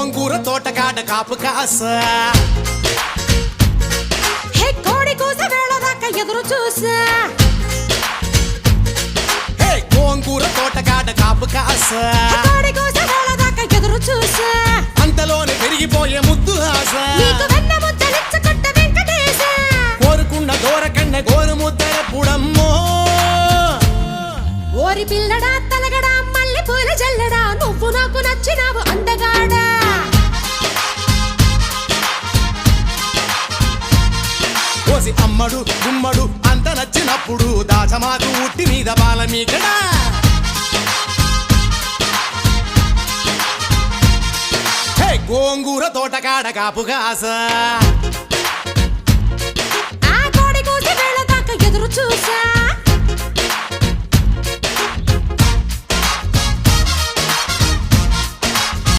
గోంగూర తోటకాడ కాపు కాస హే కోడి కూస వేళ దాకా ఎదురు చూసా హే గోంగూర తోటకాడ కాపు కాస కోడి కూస వేళ దాకా ఎదురు చూసా అంతలోనే పెరిగిపోయే ముద్దు ఆశ నీకు వెన్న ముద్దలిచ్చుకుంట వెంకటేశ కోరుకున్న దూరకన్న గోరు ముద్దర పుడమ్మో ఓరి పిల్లడా తలగడా మల్లె పూల జల్లడా నువ్వు నాకు నచ్చినావు అందగాడా కోసి అమ్మడు గుమ్మడు అంత నచ్చినప్పుడు దాచమాకు ఉట్టి మీద బాల మీకడా హే గోంగూర తోటకాడ కాపు కాస ఆ కోడి కూసి వేళ దాకా ఎదురు చూసా